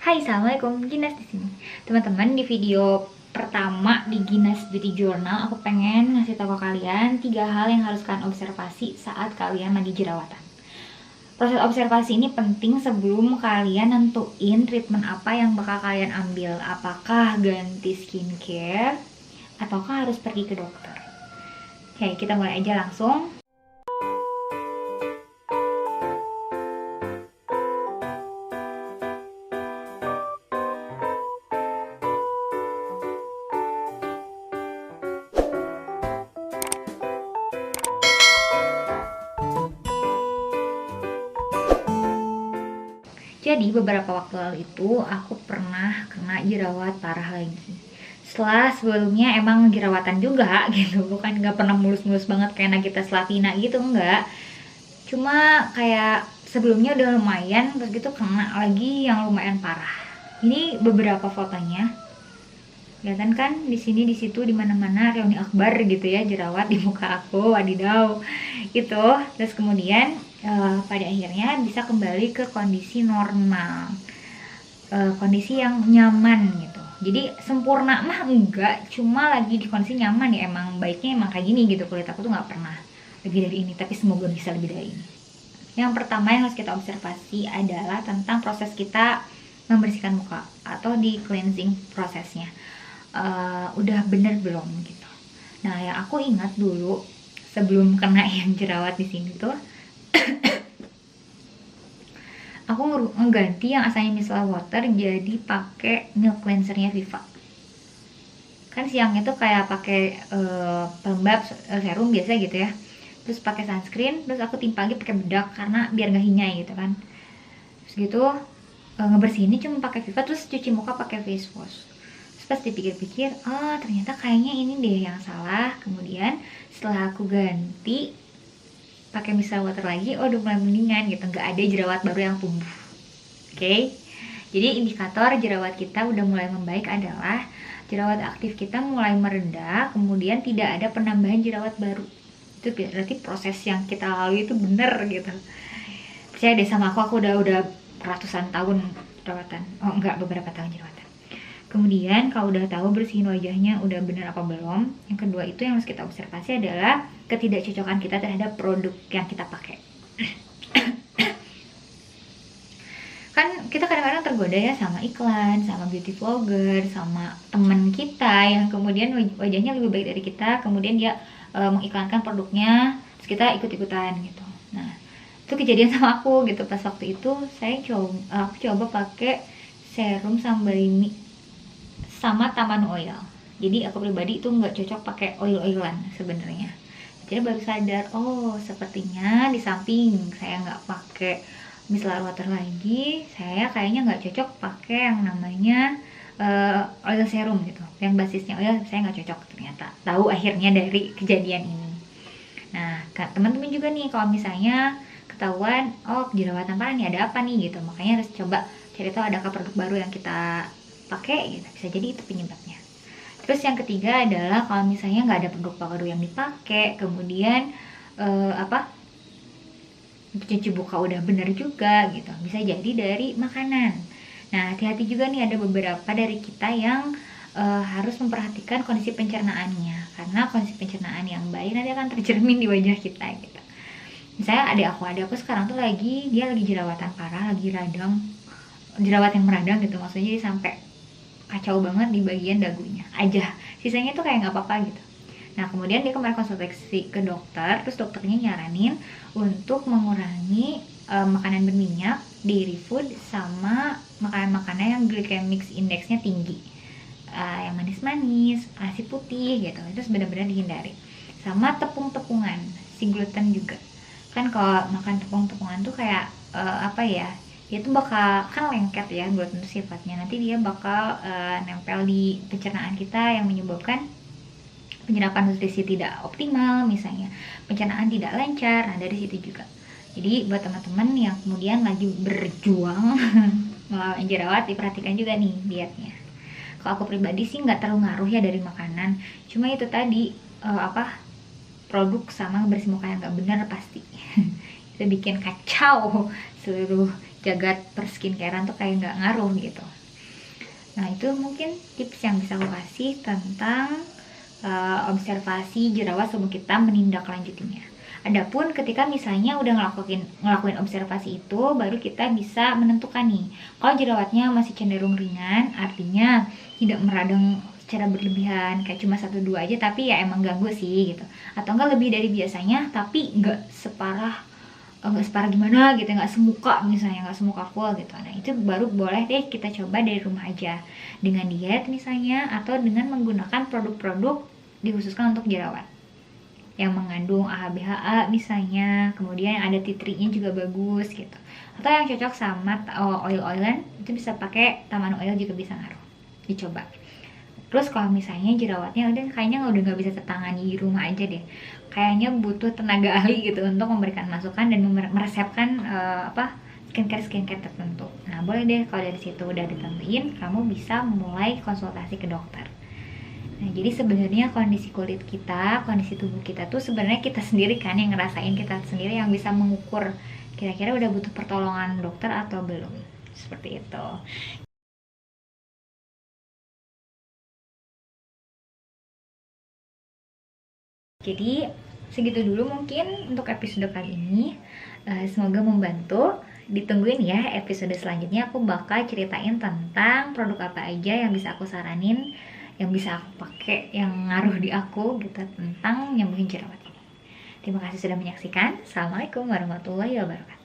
Hai, assalamualaikum. Ginas di sini, teman-teman. Di video pertama di Ginas Beauty Journal, aku pengen ngasih tahu ke kalian 3 hal yang harus kalian observasi saat kalian lagi jerawatan. Proses observasi ini penting sebelum kalian nentuin treatment apa yang bakal kalian ambil. Apakah ganti skincare ataukah harus pergi ke dokter? Oke, kita mulai aja langsung. Jadi beberapa waktu lalu itu aku pernah kena jerawat parah lagi. Setelah sebelumnya emang jerawatan juga gitu, bukan nggak pernah mulus-mulus banget kayak Nagita Slavina gitu, enggak. Cuma kayak sebelumnya udah lumayan, terus gitu kena lagi yang lumayan parah. Ini beberapa fotonya. Kelihatan kan di sini, di situ, di mana-mana reuni akbar gitu ya, jerawat di muka aku, wadidaw gitu. Terus kemudian pada akhirnya bisa kembali ke kondisi normal, kondisi yang nyaman gitu. Jadi sempurna mah enggak, cuma lagi di kondisi nyaman ya. Emang baiknya emang kayak gini gitu, kulit aku tuh nggak pernah lebih dari ini, tapi semoga bisa lebih dari ini. Yang pertama yang harus kita observasi adalah tentang proses kita membersihkan muka atau di cleansing prosesnya. Udah bener belum gitu. Nah, yang aku ingat dulu sebelum kena yang jerawat di sini tuh aku ngeganti yang asalnya micellar water jadi pakai milk cleansernya Viva. Kan siang itu kayak pakai pelembab serum biasa gitu ya. Terus pakai sunscreen, terus aku timpa lagi pakai bedak karena biar nggak hinyai gitu kan. Terus gitu ngebersihinnya cuma pakai Viva, terus cuci muka pakai face wash. Pas dipikir-pikir, oh ternyata kayaknya ini deh yang salah. Kemudian setelah aku ganti pakai micellar water lagi, oh udah mulai mendingan gitu, nggak ada jerawat baru yang tumbuh. Oke. Jadi indikator jerawat kita udah mulai membaik adalah jerawat aktif kita mulai mereda, kemudian tidak ada penambahan jerawat baru. Itu berarti proses yang kita lalui itu bener gitu. Percaya deh sama aku udah ratusan tahun jerawatan. Oh enggak, beberapa tahun jerawatan. Kemudian kalau udah tahu bersihin wajahnya udah bener apa belum, yang kedua itu yang harus kita observasi adalah ketidakcocokan kita terhadap produk yang kita pakai. Kan kita kadang-kadang tergoda ya sama iklan, sama beauty vlogger, sama temen kita yang kemudian wajahnya lebih baik dari kita, kemudian dia mengiklankan produknya, terus kita ikut-ikutan gitu. Nah, itu kejadian sama aku gitu. Pas waktu itu aku coba pakai serum Sambalini sama Taman Oil. Jadi aku pribadi itu nggak cocok pakai oil-oilan sebenarnya. Jadi baru sadar, oh sepertinya di samping saya nggak pakai micellar water lagi, saya kayaknya nggak cocok pakai yang namanya oil serum gitu. Yang basisnya oil saya nggak cocok ternyata. Tahu akhirnya dari kejadian ini. Nah, teman-teman juga nih kalau misalnya ketahuan, oh jerawatan parah nih, ada apa nih gitu. Makanya harus coba cari tahu adakah produk baru yang kita pakai gitu, bisa jadi itu penyebabnya. Terus yang ketiga adalah kalau misalnya nggak ada produk baru yang dipakai, kemudian cuci muka udah bener juga gitu, bisa jadi dari makanan. Nah, hati-hati juga nih, ada beberapa dari kita yang harus memperhatikan kondisi pencernaannya, karena kondisi pencernaan yang baik nanti akan tercermin di wajah kita gitu. Misalnya adik aku sekarang tuh dia lagi jerawatan parah, lagi radang, jerawat yang meradang gitu, maksudnya sampai kacau banget di bagian dagunya aja, sisanya tuh kayak nggak apa-apa gitu. Nah, kemudian dia kemarin konsultasi ke dokter, terus dokternya nyaranin untuk mengurangi makanan berminyak, dairy food, sama makanan-makanan yang glycemic indexnya tinggi, yang manis-manis, nasi putih gitu, itu benar-benar dihindari. Sama tepung-tepungan, si gluten juga kan, kalau makan tepung-tepungan tuh kayak dia tuh bakal, kan lengket ya gluten itu sifatnya, nanti dia bakal nempel di pencernaan kita yang menyebabkan penyerapan nutrisi tidak optimal, misalnya pencernaan tidak lancar. Nah, dari situ juga. Jadi buat teman-teman yang kemudian lagi berjuang melawan jerawat, diperhatikan juga nih dietnya. Kalau aku pribadi sih nggak terlalu ngaruh ya dari makanan, cuma itu tadi produk sama bersih muka yang nggak benar pasti itu bikin kacau seluruh jagat perskincarean tuh kayak nggak ngaruh gitu. Nah, itu mungkin tips yang bisa aku kasih tentang observasi jerawat sebelum kita menindaklanjutinya. Adapun ketika misalnya udah ngelakuin observasi itu, baru kita bisa menentukan nih. Kalau jerawatnya masih cenderung ringan, artinya tidak meradang secara berlebihan, kayak cuma 1-2 aja tapi ya emang ganggu sih gitu. Atau enggak lebih dari biasanya tapi nggak separah gimana gitu, nggak semuka misalnya, nggak semuka full gitu. Nah, itu baru boleh deh kita coba dari rumah aja dengan diet misalnya, atau dengan menggunakan produk-produk dikhususkan untuk jerawat yang mengandung AHA BHA misalnya, kemudian ada tea tree-nya juga bagus gitu. Atau yang cocok sama oil-oilan, itu bisa pakai Taman Oil juga bisa ngaruh, dicoba. Terus kalau misalnya jerawatnya kayaknya udah nggak bisa tertangani di rumah aja deh, kayaknya butuh tenaga ahli gitu untuk memberikan masukan dan meresepkan skincare tertentu. Nah, boleh deh kalau dari situ udah ditentuin, kamu bisa mulai konsultasi ke dokter. Nah, jadi sebenarnya kondisi kulit kita, kondisi tubuh kita tuh sebenarnya kita sendiri kan yang ngerasain, kita sendiri yang bisa mengukur kira-kira udah butuh pertolongan dokter atau belum. Seperti itu. Jadi segitu dulu mungkin untuk episode kali ini. Semoga membantu. Ditungguin ya episode selanjutnya, aku bakal ceritain tentang produk apa aja yang bisa aku saranin, yang bisa aku pakai, yang ngaruh di aku gitu, tentang nyembuhin jerawat ini. Terima kasih sudah menyaksikan. Assalamualaikum warahmatullahi wabarakatuh.